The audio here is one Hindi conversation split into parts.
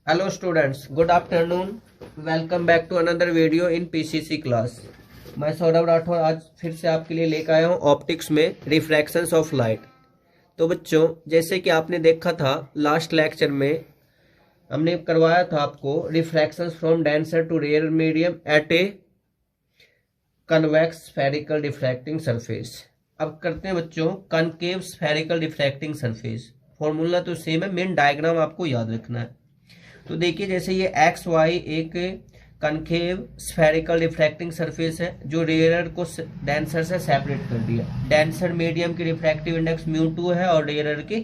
Hello students, good afternoon. Welcome back to another video in PCC class. मैं सौरभ राठौर आज फिर से आपके लिए लेकर आया हूँ ऑप्टिक्स में रिफ्रैक्शंस ऑफ लाइट। तो बच्चों, जैसे कि आपने देखा था लास्ट लेक्चर में हमने करवाया था आपको refractions from denser to rare medium at a convex spherical diffracting surface. अब करते हैं बच्चों concave spherical diffracting surface. Formula तो सेम है, मेन डायग्राम आपको याद रखना है। तो देखिए जैसे ये एक्स वाई एक कनकेव स्फेरिकल रिफ्रैक्टिंग सरफेस है जो रेयरर को डेंसर से सेपरेट कर दिया। डेंसर मीडियम की रिफ्रैक्टिव इंडेक्स μ2 है और रेयरर की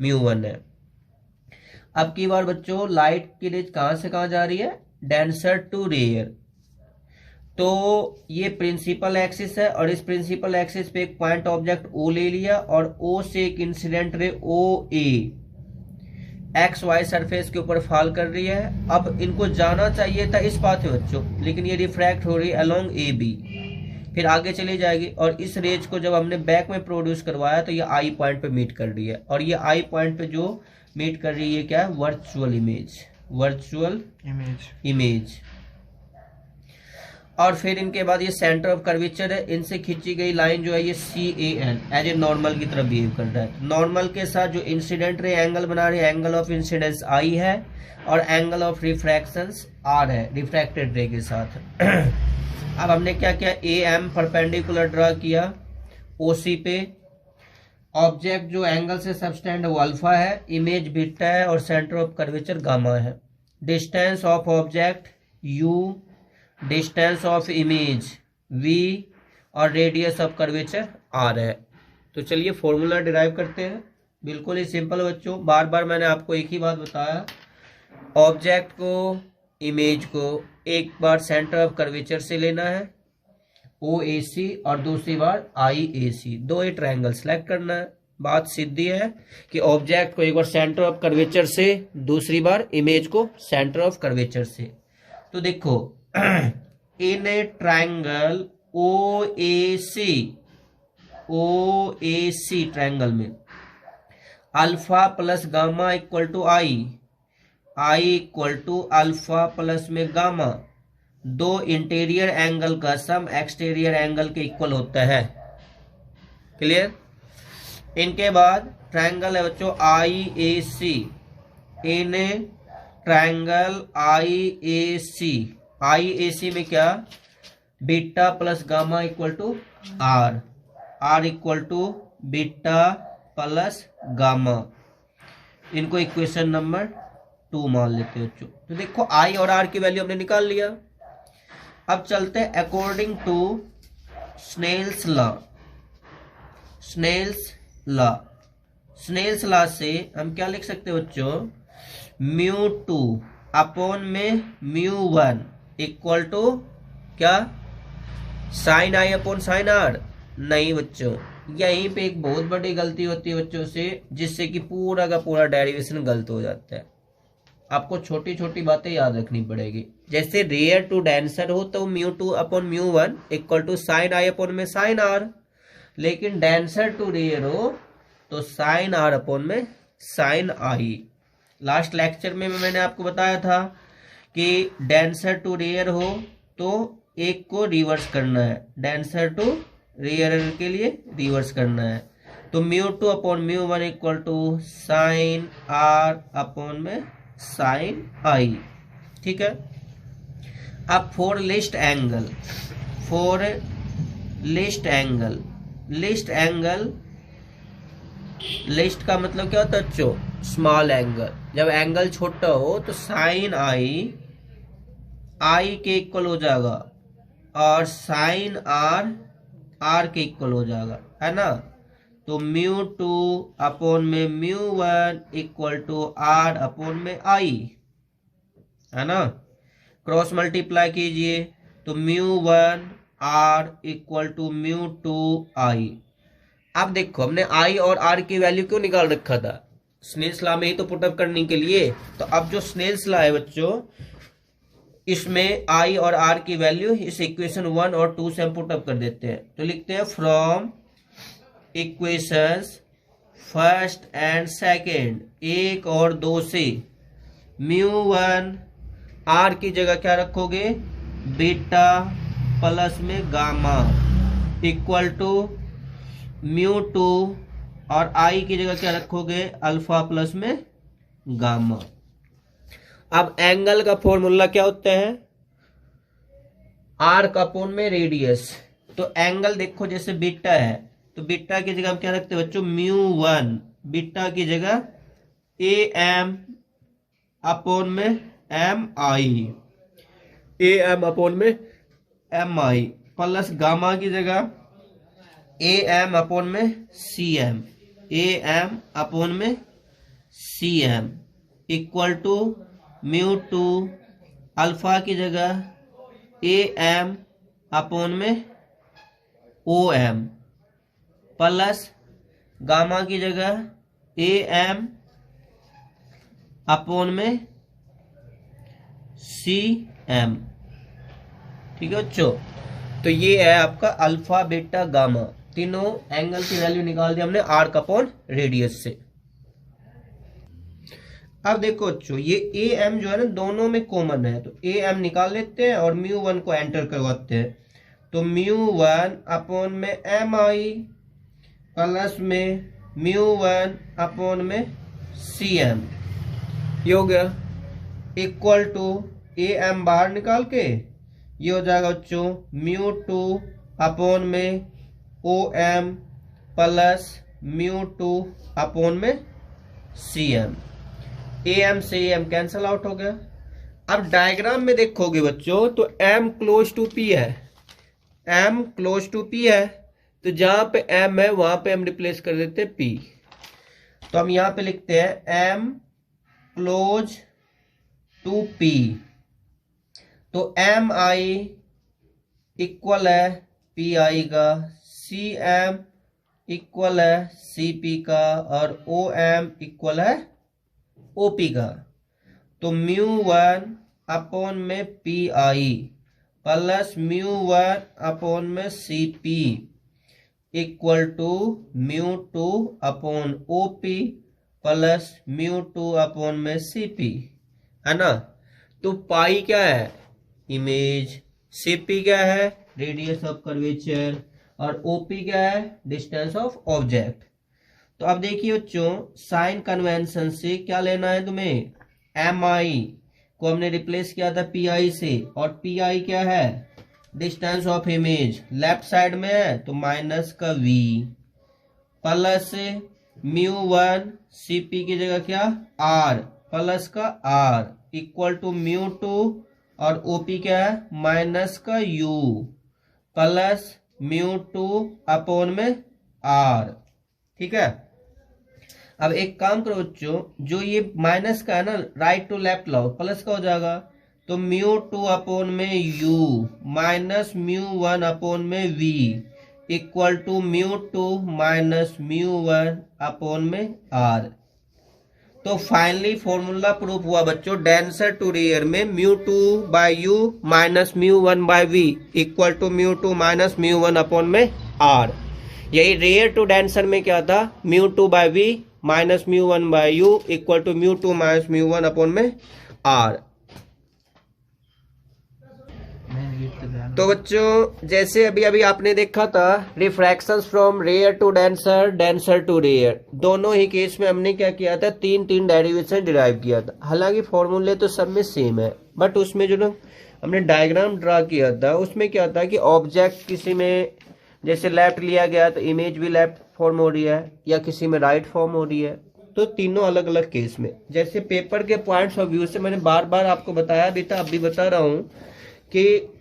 μ1 है। अब की बार बच्चों लाइट की रेज कहां से कहां जा रही है? Denser to rarer. तो ये प्रिंसिपल एक्सिस है और इस प्रिंसिपल एक्सिस पे एक पॉइंट ऑब्जेक्ट O ले लिया और O से एक incident ray OA x Y surface के ऊपर फॉल कर रही है। अब इनको जाना चाहिए था इस पाथ में बच्चों, लेकिन ये रिफ्रैक्ट हो रही है अलोंग AB, फिर आगे चली जाएगी और इस रेज को जब हमने बैक में प्रोड्यूस करवाया तो ये आई पॉइंट पे मीट कर रही है। और ये आई पॉइंट पे जो मीट कर रही है क्या है? Virtual image, virtual image. और फिर इनके बाद ये सेंटर ऑफ कर्वेचर है, इनसे खींची गई लाइन जो है ये CAN एज ए नॉर्मल की तरफ बिहेव कर रहा है। नॉर्मल के साथ जो इंसिडेंट रे एंगल बना रही है, एंगल ऑफ इंसिडेंस I है और एंगल ऑफ रिफ्रैक्शंस R है रिफ्रैक्टेड रे के साथ। अब हमने क्या किया? AM परपेंडिकुलर ड्रा किया OC पे। ऑब्जेक्ट जो एंगल से सबस्टेंड वो अल्फा है, इमेज बीटा है और सेंटर ऑफ कर्वेचर गामा है। Distance of object U, distance of image V और रेडियस ऑफ कर्वेचर R है। तो चलिए फॉर्मूला डिराइव करते हैं। बिल्कुल ही सिंपल बच्चों, बार बार मैंने आपको एक ही बात बताया, ऑब्जेक्ट को इमेज को एक बार सेंटर ऑफ कर्वेचर से लेना है OAC और दूसरी बार IAC, दो ही ट्रायंगल सेलेक्ट करना है। बात सीधी है कि ऑब्जेक्ट को एक बार सेंटर ऑफ कर्वेचर से, दूसरी बार इमेज को सेंटर ऑफ कर्वेचर से। तो देखो in a triangle OAC triangle में alpha plus gamma equal to I equal to alpha plus में गामा, दो इंटीरियर एंगल का सम एक्सटीरियर एंगल के इक्वल होता है। क्लियर? इनके बाद ट्रायंगल है बच्चों IAC। इन ट्रायंगल IAC में क्या? Beta plus gamma equal to R equal to beta plus gamma. इनको इक्वेशन नंबर 2 मान लेते हो बच्चों। तो देखो I और R की वैल्यू हमने निकाल लिया। अब चलते हैं according to Snell's law. Snell's law से हम क्या लिख सकते हैं बच्चों? μ2 अपॉन में μ1 इक्वल टू क्या? Sine I upon sine R। नहीं बच्चों, यहीं पे एक बहुत बड़ी गलती होती है बच्चों से, जिससे कि पूरा का पूरा डेरिवेशन गलत हो जाता है। आपको छोटी छोटी बातें याद रखनी पड़ेगी। जैसे रेयर टू डेंसर हो तो μ2 upon μ1 equal to sine I upon में साइन R, लेकिन डेंसर टू रेयर हो तो साइन R अपॉन में साइन I। लास्ट लेक्चर में मैंने आपको बताया था कि डेंसर टू रेयर हो तो एक को रिवर्स करना है, डेंसर टू रेयर के लिए रिवर्स करना है। तो μ2 upon μ1 equal to sine R upon में साइन I। ठीक है? अब फॉर लिस्ट एंगल, लिस्ट का मतलब क्या होता है बच्चों? Small angle. जब एंगल छोटा हो तो साइन I के इक्वल हो जाएगा और साइन R के इक्वल हो जाएगा, है ना? तो μ2 अपॉन में μ1 इक्वल टू R अपॉन में I, है ना? क्रॉस मल्टीप्लाई कीजिए तो μ1 R इक्वल टू μ2 I। अब देखो हमने I और R की वैल्यू क्यों निकाल रखा था? स्नेल्स लॉ में ही तो पुटअप करने के लिए। तो अब जो स्नेल्स लॉ है बच्चों, इसमें I और R की वैल्यू इस इक्वेशन 1 और 2 से हम पुटअप कर देते हैं। तो लिखते हैं from equations first and second, 1 और 2 से μ1 आर की जगह क्या रखोगे, बीटा प्लस में गामा इक्वल टू μ2 और आई की जगह क्या रखोगे, अल्फा प्लस में गामा। अब एंगल का फॉर्मूला क्या होता है, आर का अपॉन में रेडियस। तो एंगल देखो जैसे बीटा है तो बीटा की जगह हम क्या रखते हैं बच्चों, μ1, बीटा की जगह ए एम अपॉन में M I, A M upon में एम आई, प्लस गामा की जगह ए एम अपॉन में C M, A M upon में C M equal to μ2 alpha की जगह ए एम अपॉन में ओ एम, प्लस गामा की जगह ए एम अपॉन में सी एम। ठीक है बच्चों, तो ये है आपका अल्फा बीटा गामा, तीनों एंगल की वैल्यू निकाल दी हमने आर का अपॉन रेडियस से। अब देखो बच्चों ये ए एम जो है ना दोनों में कॉमन है, तो ए एम निकाल लेते हैं और μ1 को एंटर करवाते हैं। तो μ1 अपॉन में एम आई प्लस में μ1 अपॉन में सी एम, ये हो गया इक्वल टू ए एम बाहर निकाल के ये हो जाएगा बच्चों μ2 अपॉन में ओ एम प्लस μ2 अपॉन में सी एम। ए एम से एम कैंसल आउट हो गया। अब डायग्राम में देखोगे बच्चों तो m क्लोज टू p है, m क्लोज टू p है, तो जहां पे m है वहां पे हम रिप्लेस कर देते हैं p। तो हम यहां पे लिखते हैं m क्लोज टू p, तो एम आई इक्वल है पी आई का, सी एम इक्वल है सी पी का और ओ एम इक्वल है ओ पी का। तो μ1 अपॉन में पी आई प्लस μ1 अपॉन में C P equal to μ2 upon O P plus μ2 upon में सी पी, है ना। तो पाई क्या है, इमेज, सी पी क्या है, रेडियस ऑफ कर्वेचर, और ओ पी क्या है, डिस्टेंस ऑफ ऑब्जेक्ट। तो अब देखिए बच्चों साइन कन्वेंशन से क्या लेना है तुम्हें, एम आई को हमने रिप्लेस किया था पी आई से, और पी आई क्या है, distance of image, left side में है तो माइनस का वी प्लस μ1 सी पी की जगह क्या आर प्लस का आर इक्वल टू μ2 और ओ पी क्या है माइनस का यू प्लस μ2 अपॉन में आर। ठीक है, अब एक काम करो बच्चों, जो ये माइनस का है ना राइट टू लेफ्ट लाओ, प्लस का हो जाएगा। तो μ2 अपॉन में u माइनस μ1 अपॉन में v equal to μ2 minus μ1 upon में r। तो फाइनली फॉर्मूला प्रूफ हुआ बच्चों, डेंसर टू रेयर में μ2 by u minus μ1 by v equal to μ2 minus μ1 upon में r। यही रेयर टू डेंसर में क्या था, μ2 by v minus μ1 by u equal to μ2 minus μ1 upon में r। तो बच्चों जैसे अभी अभी आपने देखा था refractions from rare to denser, denser to rare, दोनों ही केस में हमने क्या किया था, तीन डेरिवेशन डिराइव किया था। हालांकि फॉर्मूले तो सब में सेम है, बट उसमें जो ना हमने डायग्राम ड्रा किया था उसमें क्या था कि ऑब्जेक्ट किसी में जैसे लेफ्ट लिया गया तो इमेज भी लेफ्ट फॉर्म हो रही है या किसी में राइट फॉर्म हो रही है। तो तीनों अलग अलग केस में, जैसे पेपर के पॉइंट्स ऑफ व्यू से मैंने बार बार आपको बताया भी था, अब भी बता रहा हूँ कि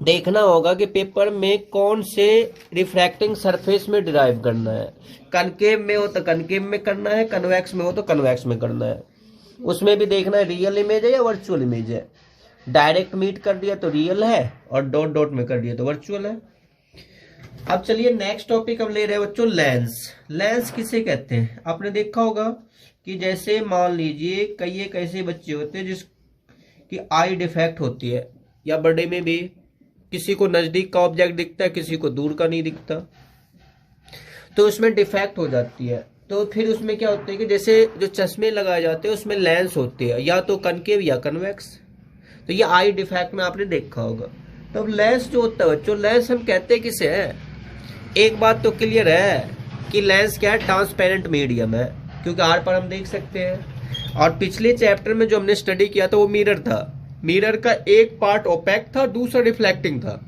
देखना होगा कि पेपर में कौन से रिफ्रैक्टिंग सरफेस में डिराइव करना है। कनकेव में हो तो कनकेव में करना है, कन्वेक्स में हो तो कन्वेक्स में करना है। उसमें भी देखना है रियल इमेज है या वर्चुअल इमेज है। डायरेक्ट मीट कर दिया तो रियल है और डॉट डॉट में कर दिया तो वर्चुअल है। अब चलिए नेक्स्ट टॉपिक हम ले रहे हैं बच्चों, लेंस। लेंस किसे कहते हैं, आपने देखा होगा कि जैसे मान लीजिए कई एक ऐसे बच्चे होते हैं जिसकी आई डिफेक्ट होती है, या बड़े में भी किसी को नजदीक का ऑब्जेक्ट दिखता है किसी को दूर का नहीं दिखता, तो उसमें डिफेक्ट हो जाती है। तो फिर उसमें क्या होता है कि जैसे जो चश्मे लगाए जाते हैं उसमें लेंस होती है, या तो कनकेव या कन्वेक्स। तो ये आई डिफेक्ट में आपने देखा होगा। तो अब लेंस जो होता है बच्चों, लेंस हम कहते हैं किसे है, एक बात तो क्लियर है कि लेंस क्या है, ट्रांसपेरेंट मीडियम है, क्योंकि आर पर हम देख सकते हैं। और पिछले चैप्टर में जो हमने स्टडी किया था वो मिरर था, मिरर का एक पार्ट ओपेक था, दूसरा रिफ्लेक्टिंग था।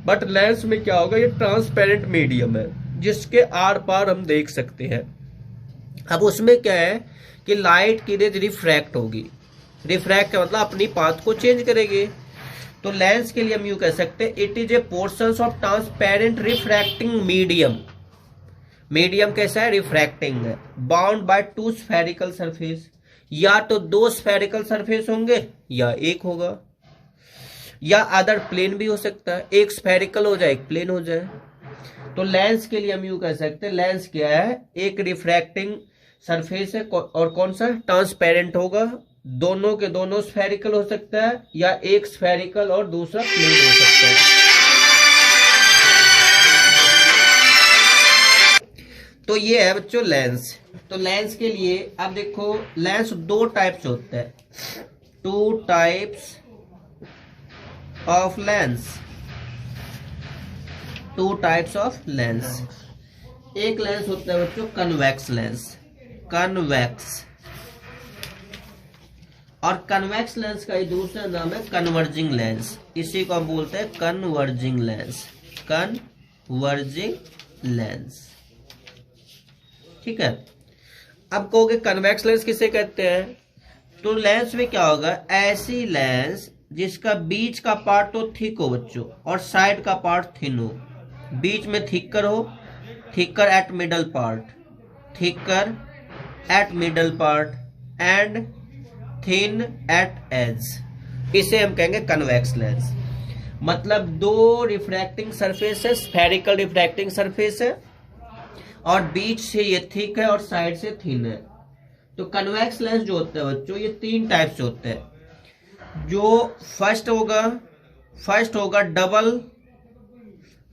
बट लेंस में क्या होगा, ये ट्रांसपेरेंट मीडियम है जिसके आर पार हम देख सकते हैं। अब उसमें क्या है कि लाइट की रेज रिफ्रैक्ट होगी, रिफ्रैक्ट का मतलब अपनी पाथ को चेंज करेगी। तो लेंस के लिए हम यूं कह सकते हैं, it is a portion of transparent refracting medium. Medium कैसा है, रिफ्रैक्टिंग है, bound by two spherical surface. या तो दो स्फेरिकल सरफेस होंगे या एक होगा, या अदर प्लेन भी हो सकता है, एक स्फेरिकल हो जाए एक प्लेन हो जाए। तो लेंस के लिए हम यूं कह सकते हैं, लेंस क्या है, एक रिफ्रैक्टिंग सरफेस है और कौन सा, ट्रांसपेरेंट होगा, दोनों के दोनों स्फेरिकल हो सकता है, या एक स्फेरिकल और दूसरा प्लेन हो सकता है। तो ये है बच्चों लेंस। तो लेंस के लिए अब देखो, लेंस दो टाइप्स होते हैं, two types of lens, two types of lens. एक लेंस होता है बच्चों कन्वेक्स लेंस, कन्वेक्स, और कन्वेक्स लेंस का ही दूसरा नाम है कन्वर्जिंग लेंस। इसी को हम बोलते हैं कन्वर्जिंग लेंस, कन्वर्जिंग लेंस। ठीक है। अब कहोगे कन्वेक्स लेंस किसे कहते हैं, तो लेंस में क्या होगा, ऐसी लेंस जिसका बीच का पार्ट तो थिक हो बच्चों और साइड का पार्ट थिन हो। बीच में थिकर हो, thicker at middle part, thicker at middle part and thin at edge. इसे हम कहेंगे कन्वेक्स लेंस। मतलब दो रिफ्रैक्टिंग सरफेस है, स्फेरिकल रिफ्रैक्टिंग सरफेस है, और बीच से ये थिक है और साइड से थिन है। तो कन्वेक्स लेंस जो होता है बच्चों, ये तीन टाइप से होते हैं। जो फर्स्ट होगा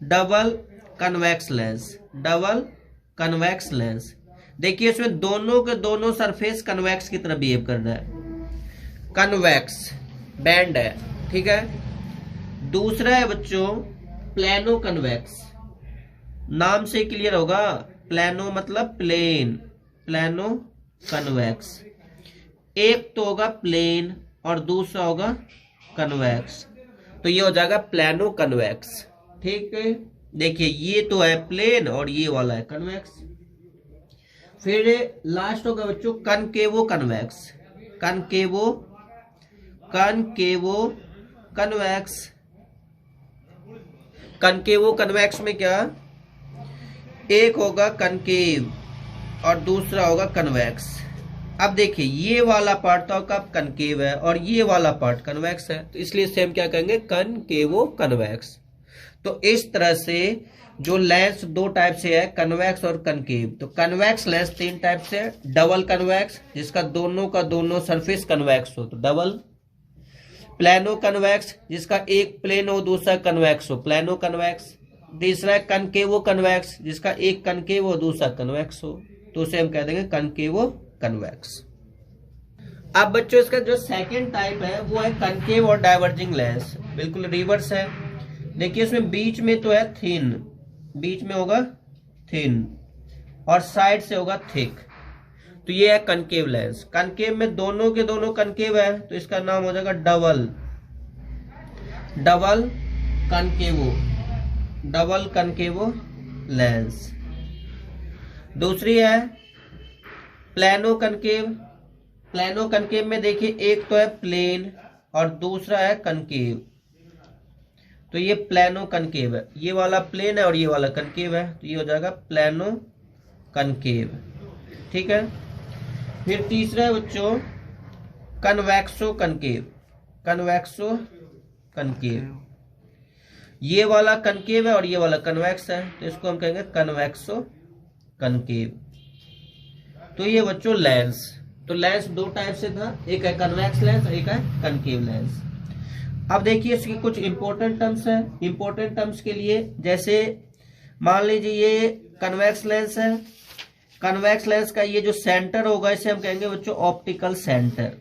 double convex lens, double convex lens. देखिए इसमें दोनों के दोनों सरफेस कन्वेक्स की तरह बिहेव कर रहा है, कन्वेक्स बैंड है, ठीक है। दूसरा है बच्चों प्लेनो कन्वेक्स, नाम से क्लियर होगा, प्लेनो मतलब प्लेन, प्लेनो कन्वेक्स। एक तो होगा प्लेन और दूसरा होगा कन्वेक्स, तो ये हो जाएगा प्लेनो कन्वेक्स। ठीक है, देखिए ये तो है प्लेन और ये वाला है कन्वेक्स। फिर लास्ट होगा बच्चों कनकेवो कन्वेक्स, कनकेवो कन्वेक्स। कनकेवो कन्वेक्स में क्या, एक होगा कनकेव और दूसरा होगा कन्वेक्स। अब देखिए ये वाला पार्ट तो कब कनकेव है और ये वाला पार्ट कन्वेक्स है, तो इसलिए इसे हम क्या कहेंगे, कनकेवो कन्वेक्स। तो इस तरह से जो लेंस दो टाइप से है, कन्वेक्स और कनकेव। तो कन्वेक्स लेंस तीन टाइप से है, डबल कन्वेक्स जिसका दोनों का दोनों सरफेस कन्वेक्स हो तो डबल, प्लेनो कन्वेक्स जिसका एक प्लेन हो दूसरा कन्वेक्स हो प्लेनो कन्वेक्स, तीसरा है कनकेवो कन्वेक्स जिसका एक कनकेव हो दूसरा कन्वेक्स हो, तो उसे हम कह देंगे कनकेवो कन्वेक्स। अब बच्चों इसका जो सेकंड टाइप है वो है कनकेव और डाइवर्जिंग लेंस, बिल्कुल रिवर्स है। देखिए इसमें बीच में तो है थिन, बीच में होगा थिन और साइड से होगा थिक, तो ये है कनकेव लेंस। कनकेव में दोनों के दोनों कनकेव है तो इसका नाम हो जाएगा डबल कनकेवो लेंस। दूसरी है प्लेनो कनकेव। प्लेनो कनकेव में देखिए एक तो है प्लेन और दूसरा है कनकेव, तो ये प्लेनो कनकेव है, ये वाला प्लेन है और ये वाला कनकेव है, तो ये हो जाएगा प्लेनो कनकेव। ठीक है। फिर तीसरा है बच्चों कन्वेक्सो कनकेव, कन्वेक्सो कनकेव, ये वाला कनकेव है और ये वाला कन्वेक्स है, तो इसको हम कहेंगे कन्वेक्सो कनकेव। तो ये बच्चों लेंस, तो लेंस दो टाइप से था, एक है कन्वेक्स लेंस और एक है कनकेव लेंस। अब देखिए इसके कुछ इंपॉर्टेंट टर्म्स है। इंपॉर्टेंट टर्म्स के लिए जैसे मान लीजिए ये कन्वेक्स लेंस है, कन्वेक्स लेंस का ये जो सेंटर होगा इसे हम कहेंगे बच्चों ऑप्टिकल सेंटर,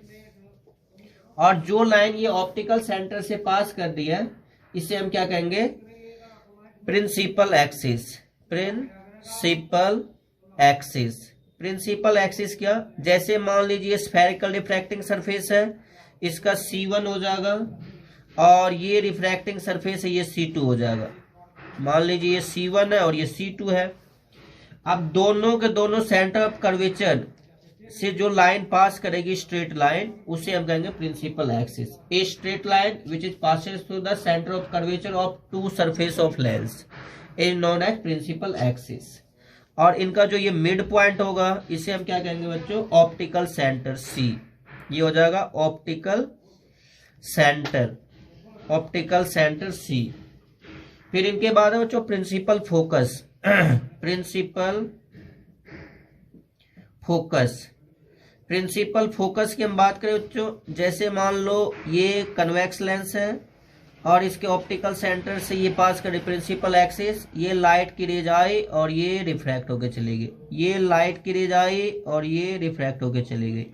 और जो लाइन ये ऑप्टिकल सेंटर से पास कर दी है इसे हम क्या कहेंगे, principal axis. Principal axis, principal axis क्या, जैसे मान लीजिए स्फेरिकल रिफ्रैक्टिंग सरफेस है, इसका C1 हो जाएगा, और ये रिफ्रैक्टिंग सरफेस है ये C2 हो जाएगा। मान लीजिए ये C1 है और ये C2 है। अब दोनों के दोनों सेंटर ऑफ कर्वेचर से जो लाइन पास करेगी स्ट्रेट लाइन, उसे हम कहेंगे principal axis. A straight line which is passes through the centre of curvature of two surface of lens is known as principal axis. और इनका जो ये मिड पॉइंट होगा इसे हम क्या कहेंगे बच्चों, ऑप्टिकल सेंटर C। ये हो जाएगा optical centre, optical centre C। फिर इनके बाद है बच्चों principal focus. Principal focus, principal focus की हम बात करें बच्चों, जैसे मान लो ये कन्वेक्स लेंस है और इसके ऑप्टिकल सेंटर से ये पास करे प्रिंसिपल एक्सिस, ये लाइट की रेज आई और ये रिफ्रैक्ट होके चली गई, ये लाइट की रेज आई और ये रिफ्रैक्ट होके चली गई।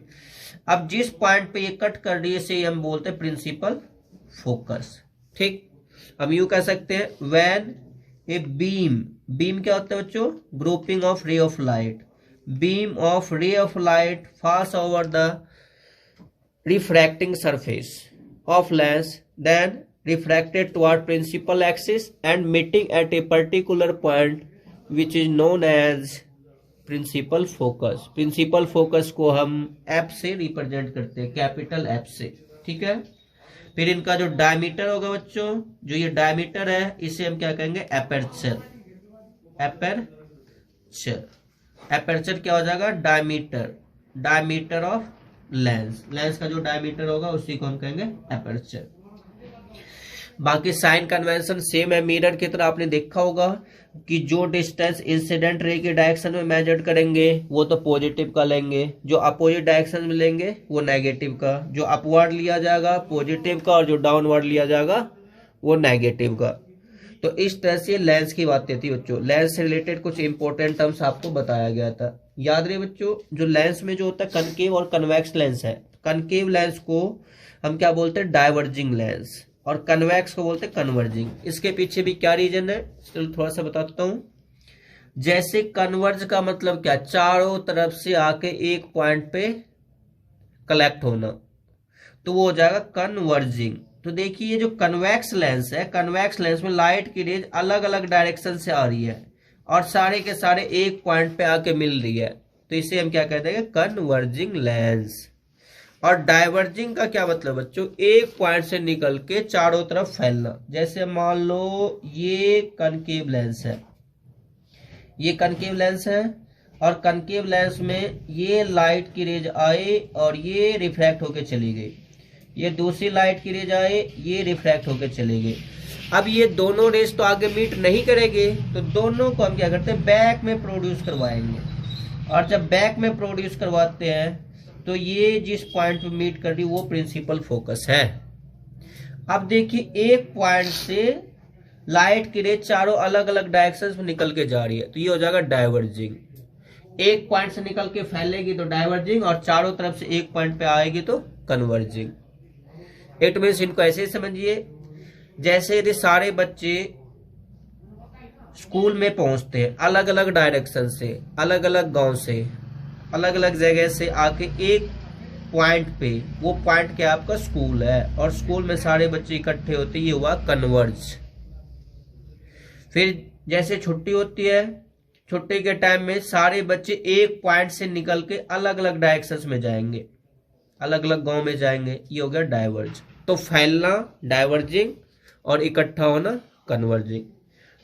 अब जिस पॉइंट पे ये कट कर रही है इसे हम बोलते हैं प्रिंसिपल फोकस। ठीक, हम यूं कह सकते हैं व्हेन ए बीम, बीम क्या होता है बच्चों, grouping of ray of light, beam of ray of light pass over the refracting surface of lens, then refracted toward principal axis and meeting at a particular point which is known as principal focus। principal focus को हम F से रिप्रेजेंट करते हैं, कैपिटल F से। ठीक है, फिर इनका जो डायमीटर होगा बच्चों, जो ये डायमीटर है इसे हम क्या कहेंगे, एपर्चर। एपर्चर, एपर्चर क्या हो जाएगा, diameter, diameter of lens, lens का जो डायमीटर होगा उसी को हम कहेंगे एपर्चर। बाकी साइन कन्वेंशन सेम है, मिरर की तरह आपने देखा होगा कि जो डिस्टेंस इंसिडेंट रे के डायरेक्शन में मेजर करेंगे वो तो पॉजिटिव का लेंगे, जो अपोजिट डायरेक्शन में लेंगे वो नेगेटिव का, जो अपवर्ड लिया जाएगा पॉजिटिव का और जो डाउनवर्ड लिया जाएगा वो नेगेटिव का। तो इस तरह से लेंस की बातें थी बच्चों। लेंस से रिलेटेड कुछ इंपॉर्टेंट टर्म्स आपको बताया गया था, याद रहे बच्चों। जो लेंस में जो होता है कनकेव और कन्वेक्स लेंस है, कनकेव लेंस को हम क्या बोलते हैं, डाइवर्जिंग लेंस, और कन्वेक्स को बोलते हैं कन्वर्जिंग। इसके पीछे भी क्या रीजन है चलो थोड़ा सा बताता हूं। जैसे कन्वर्ज का मतलब क्या, चारों तरफ से आके एक पॉइंट पे कलेक्ट होना, तो वो हो जाएगा कन्वर्जिंग। तो देखिए जो कन्वेक्स लेंस है, कन्वेक्स लेंस में लाइट की रेज अलग अलग डायरेक्शन से आ रही है और सारे के सारे एक पॉइंट पे आके मिल रही है, तो इसे हम क्या कहते हैं, कन्वर्जिंग लेंस। और डाइवर्जिंग का क्या मतलब बच्चों, एक पॉइंट से निकल के चारों तरफ फैलना। जैसे मान लो ये कनकेव लेंस है, ये कनकेव लेंस है और कनकेव लेंस में ये लाइट की रेज आई और ये रिफ्रैक्ट होके चली गई, ये दूसरी लाइट की रेज आए ये रिफ्रैक्ट होकर चले गए। अब ये दोनों रेज तो आगे मीट नहीं करेंगे, तो दोनों को हम क्या करते हैं, बैक में प्रोड्यूस करवाएंगे। और जब बैक में प्रोड्यूस करवाते हैं तो ये जिस पॉइंट पे मीट कर रही वो प्रिंसिपल फोकस है। अब देखिए एक पॉइंट से लाइट की रेज चारों अलग अलग डायरेक्शंस में निकल के जा रही है, तो ये हो जाएगा डाइवर्जिंग। एक पॉइंट से निकल के फैलेगी तो डाइवर्जिंग, और चारों तरफ से एक पॉइंट पे आएगी तो कन्वर्जिंग। इट मीन्स इनको ऐसे समझिए, जैसे यदि सारे बच्चे स्कूल में पहुंचते हैं अलग अलग डायरेक्शन से, अलग अलग गांव से, अलग अलग जगह से आके एक पॉइंट पे, वो पॉइंट क्या आपका स्कूल है, और स्कूल में सारे बच्चे इकट्ठे होते, ये हुआ कन्वर्ज। फिर जैसे छुट्टी होती है, छुट्टी के टाइम में सारे बच्चे एक पॉइंट से निकल के अलग अलग डायरेक्शंस में जाएंगे, अलग अलग गांव में जाएंगे, ये हो गया डाइवर्ज। तो फैलना डाइवर्जिंग और इकट्ठा होना कन्वर्जिंग।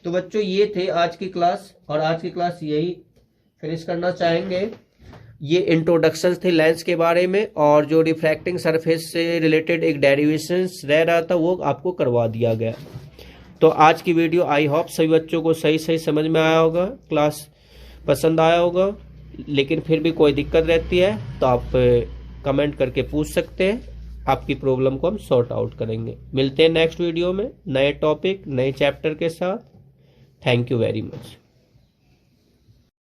तो बच्चों ये थे आज की क्लास, और आज की क्लास यही फिनिश करना चाहेंगे। ये इंट्रोडक्शन थे लेंस के बारे में, और जो रिफ्रैक्टिंग सरफेस से रिलेटेड एक डेरिवेशंस रह रहा था वो आपको करवा दिया गया। तो आज की वीडियो आई होप सभी बच्चों को सही सही समझ में आया होगा, क्लास पसंद आया होगा। लेकिन फिर भी कोई दिक्कत रहती है तो आप कमेंट करके पूछ सकते हैं, आपकी प्रॉब्लम को हम सॉर्ट आउट करेंगे। मिलते हैं नेक्स्ट वीडियो में नए टॉपिक नए चैप्टर के साथ। Thank you very much.